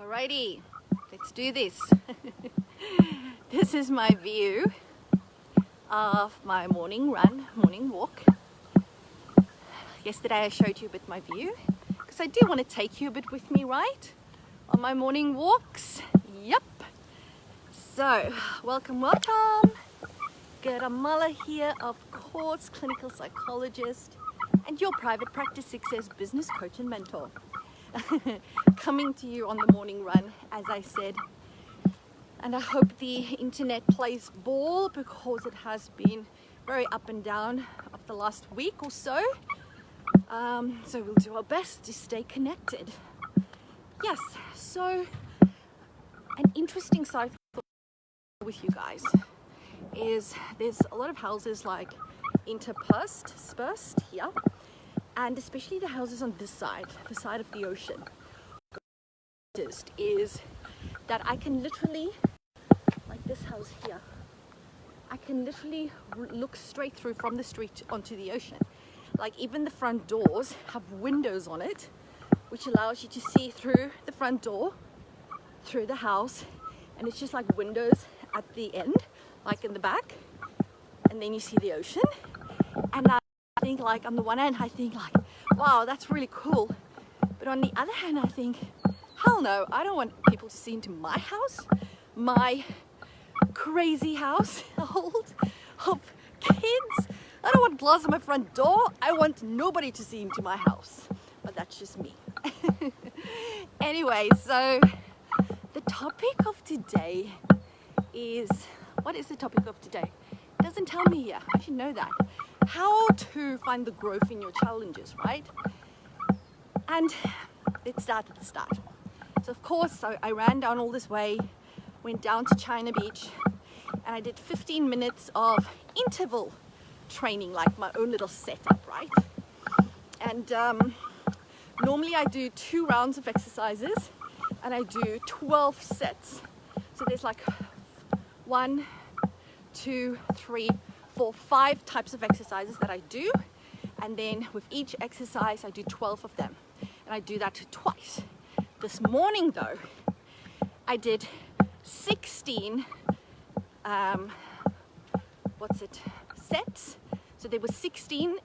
Alrighty, let's do this. This is my view of my morning walk. Yesterday I showed you a bit my view because I do want to take you a bit with me, right? On my morning walks. Yep. So, welcome. Gerda here, of course, clinical psychologist and your private practice success business coach and mentor. Coming to you on the morning run, as I said, and I hope the internet plays ball because it has been very up and down of the last week or so. So we'll do our best to stay connected. Yes, so an interesting side with you guys is there's a lot of houses like interspersed here, and especially the houses on this side, the side of the ocean. Is that I can literally, like this house here, I can literally look straight through from the street onto the ocean. Like even the front doors have windows on it, which allows you to see through the front door, through the house, and it's just like windows at the end, like in the back, and then you see the ocean. And I think, like, on the one hand I think like, wow, that's really cool, but on the other hand I think, hell no, I don't want people to see into my house, my crazy household of kids. I don't want glass on my front door. I want nobody to see into my house, but that's just me. Anyway, so the topic of today is, what is the topic of today? It doesn't tell me here. I should know that. How to find the growth in your challenges, right? And let's start at the start. So of course, I ran down all this way, went down to China Beach, and I did 15 minutes of interval training, like my own little setup, right? And normally I do 2 rounds of exercises, and I do 12 sets. So there's like 1, 2, 3, 4, 5 types of exercises that I do, and then with each exercise I do 12 of them, and I do that twice. This morning though, I did 16 sets. So there was 16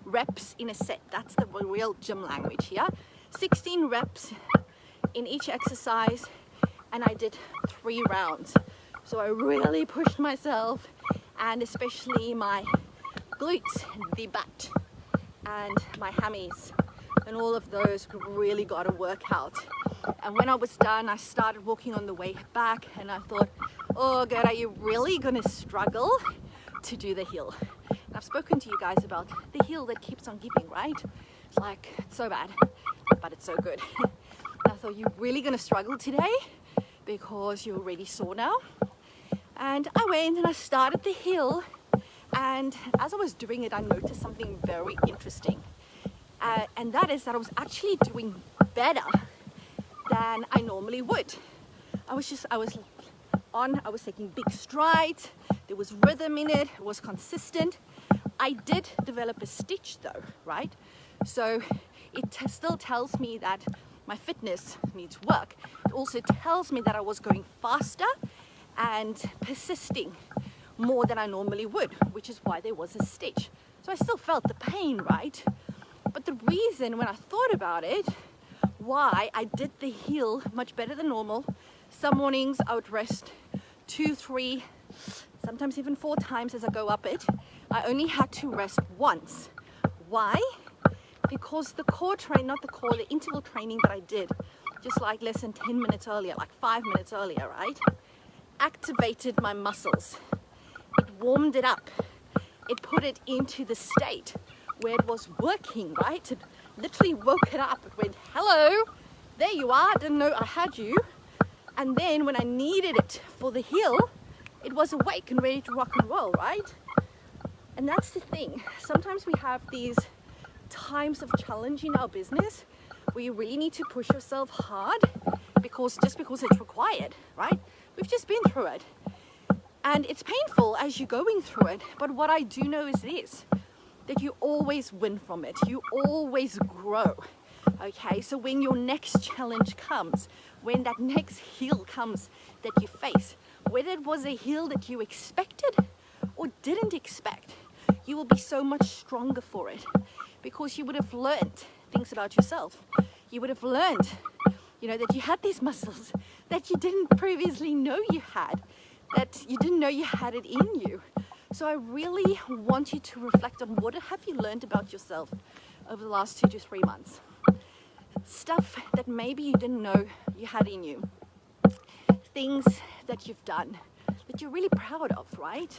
reps in a set. That's the real gym language here. 16 reps in each exercise, and I did 3 rounds. So I really pushed myself, and especially my glutes, the butt, and my hammies, and all of those really got to work out. And when I was done, I started walking on the way back, and I thought, oh God, are you really gonna struggle to do the hill? And I've spoken to you guys about the hill that keeps on giving, right? It's like, it's so bad, but it's so good. And I thought, you're really gonna struggle today because you're already sore now. And I went and I started the hill, and as I was doing it, I noticed something very interesting. And that is that I was actually doing better than I normally would. I was taking big strides. There was rhythm in it. It was consistent. I did develop a stitch though, right? So it still tells me that my fitness needs work. It also tells me that I was going faster and persisting more than I normally would, which is why there was a stitch. So I still felt the pain, right? But the reason, when I thought about it, why I did the hill much better than normal, some mornings I would rest 2, 3, sometimes even 4 times as I go up it. I only had to rest once. Why? Because the the interval training that I did, just like less than 10 minutes earlier, like 5 minutes earlier, right? Activated my muscles. It warmed it up. It put it into the state where it was working, right? It literally woke it up. It went, hello, there you are, didn't know I had you. And then when I needed it for the hill, it was awake and ready to rock and roll, right? And that's the thing. Sometimes we have these times of challenge in our business where you really need to push yourself hard because it's required, right? We've just been through it. And it's painful as you're going through it. But what I do know is this, that you always win from it. You always grow. Okay, so when your next challenge comes, when that next hill comes that you face, whether it was a hill that you expected or didn't expect, you will be so much stronger for it, because you would have learned things about yourself. You would have learned, that you had these muscles that you didn't previously know you had, that you didn't know you had it in you. So I really want you to reflect on, what have you learned about yourself over the last 2 to 3 months? Stuff that maybe you didn't know you had in you. Things that you've done that you're really proud of, right?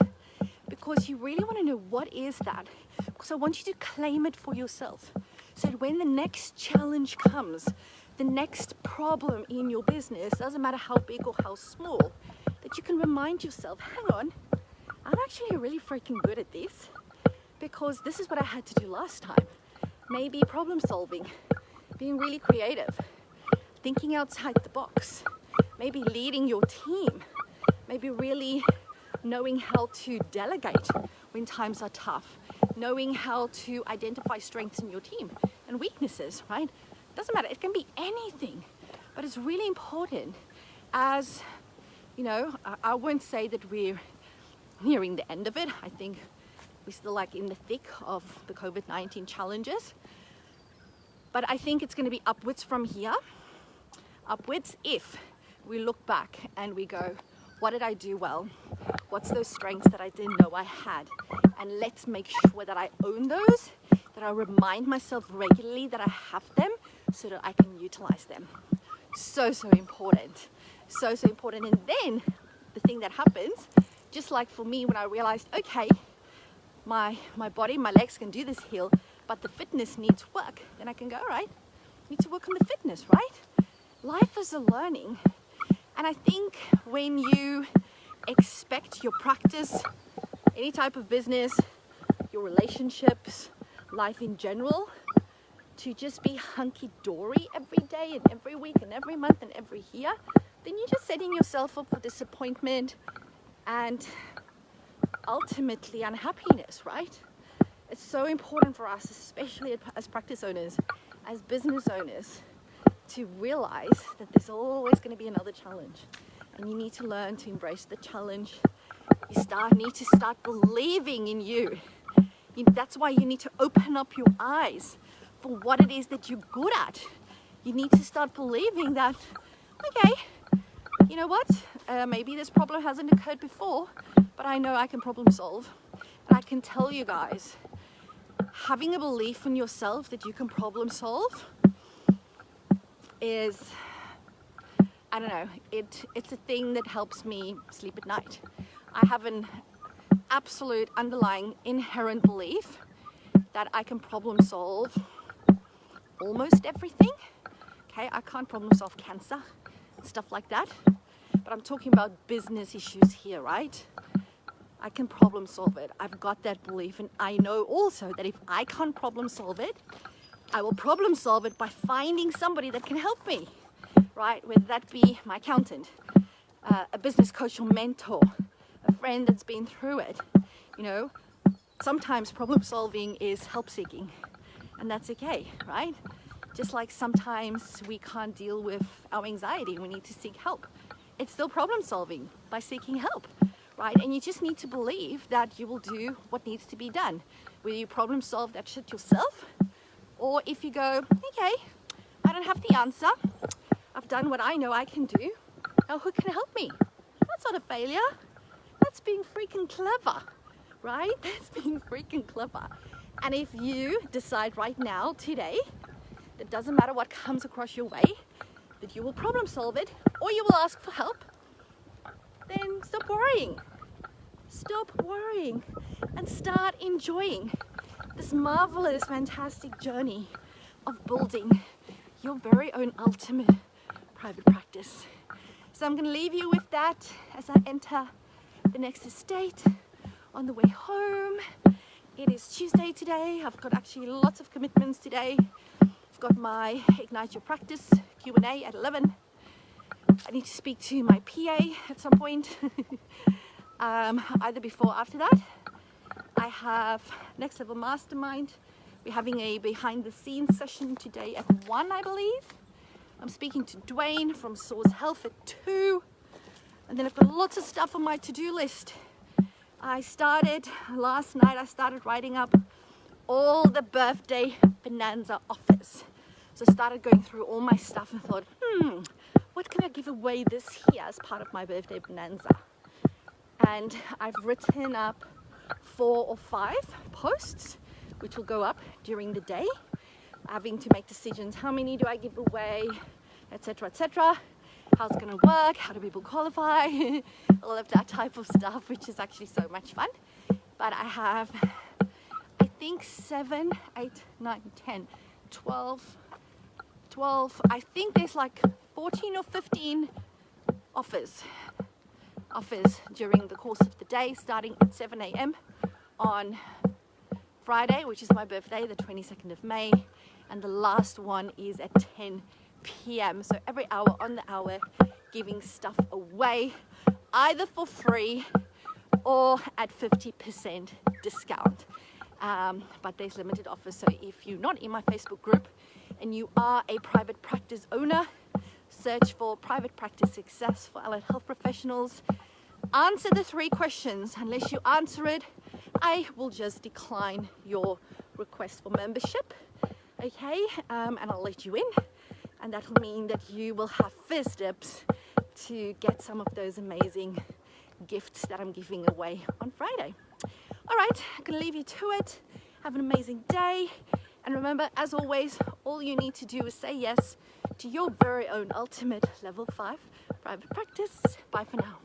Because you really want to know, what is that? Because I want you to claim it for yourself. So that when the next challenge comes, the next problem in your business, doesn't matter how big or how small, that you can remind yourself, hang on, I'm actually really freaking good at this, because this is what I had to do last time. Maybe problem solving, being really creative, thinking outside the box, maybe leading your team, maybe really knowing how to delegate when times are tough, knowing how to identify strengths in your team and weaknesses, right? Doesn't matter, it can be anything, but it's really important. As I won't say that we're nearing the end of it. I think we're still in the thick of the COVID-19 challenges, but I think it's going to be upwards from here. Upwards if we look back and we go, what did I do well? What's those strengths that I didn't know I had? And let's make sure that I own those, that I remind myself regularly that I have them, so that I can utilize them. So important. So important. And then the thing that happens, just like for me, when I realized, okay, my body, my legs can do this hill, but the fitness needs work, then I can go, all right, need to work on the fitness, right? Life is a learning. And I think when you expect your practice, any type of business, your relationships, life in general, to just be hunky-dory every day and every week and every month and every year, then you're just setting yourself up for disappointment and ultimately unhappiness, right? It's so important for us, especially as practice owners, as business owners, to realize that there's always going to be another challenge, and you need to learn to embrace the challenge. You need to start believing in you. That's why you need to open up your eyes for what it is that you're good at. You need to start believing that, okay, you know what, maybe this problem hasn't occurred before, but I know I can problem solve. And I can tell you guys, having a belief in yourself that you can problem solve is, I don't know, it's a thing that helps me sleep at night. I have an absolute underlying inherent belief that I can problem solve almost everything. Okay, I can't problem solve cancer and stuff like that, but I'm talking about business issues here, right? I can problem solve it. I've got that belief, and I know also that if I can't problem solve it, I will problem solve it by finding somebody that can help me, right? Whether that be my accountant, a business coach or mentor, a friend that's been through it. Sometimes problem solving is help seeking, and that's okay, right? Just like sometimes we can't deal with our anxiety, we need to seek help. It's still problem solving by seeking help, right? And you just need to believe that you will do what needs to be done. Whether you problem solve that shit yourself, or if you go, okay, I don't have the answer, I've done what I know I can do, now who can help me? That's not a failure. That's being freaking clever, right? That's being freaking clever. And if you decide right now, today, it doesn't matter what comes across your way, that you will problem solve it, or you will ask for help, then stop worrying. Stop worrying and start enjoying this marvelous, fantastic journey of building your very own ultimate private practice. So I'm going to leave you with that as I enter the next estate on the way home. It is Tuesday today. I've got actually lots of commitments today. I've got my Ignite Your Practice Q&A at 11. I need to speak to my PA at some point, either before or after that. I have Next Level Mastermind We're having a behind the scenes session today at 1, I believe. I'm speaking to Dwayne from Source Health at 2. And then I've got lots of stuff on my to-do list. Last night I started writing up all the birthday bonanza offers. So I started going through all my stuff and thought, what can I give away this year as part of my birthday bonanza? And I've written up 4 or 5 posts, which will go up during the day, having to make decisions. How many do I give away, etc., etc. How's it going to work? How do people qualify? All of that type of stuff, which is actually so much fun. But I have, I think 7, 8, 9, 10, 12, I think there's like 14 or 15 offers during the course of the day, starting at 7 a.m. on Friday, which is my birthday, the 22nd of May, and the last one is at 10 p.m. So every hour on the hour, giving stuff away, either for free or at 50% discount. But there's limited offers, so if you're not in my Facebook group and you are a private practice owner, search for Private Practice Success for Allied Health Professionals. Answer the 3 questions. Unless you answer it, I will just decline your request for membership. Okay, and I'll let you in, and that will mean that you will have first dibs to get some of those amazing gifts that I'm giving away on Friday. All right, I'm gonna leave you to it. Have an amazing day, and remember, as always, all you need to do is say yes to your very own ultimate level 5 private practice. Bye for now.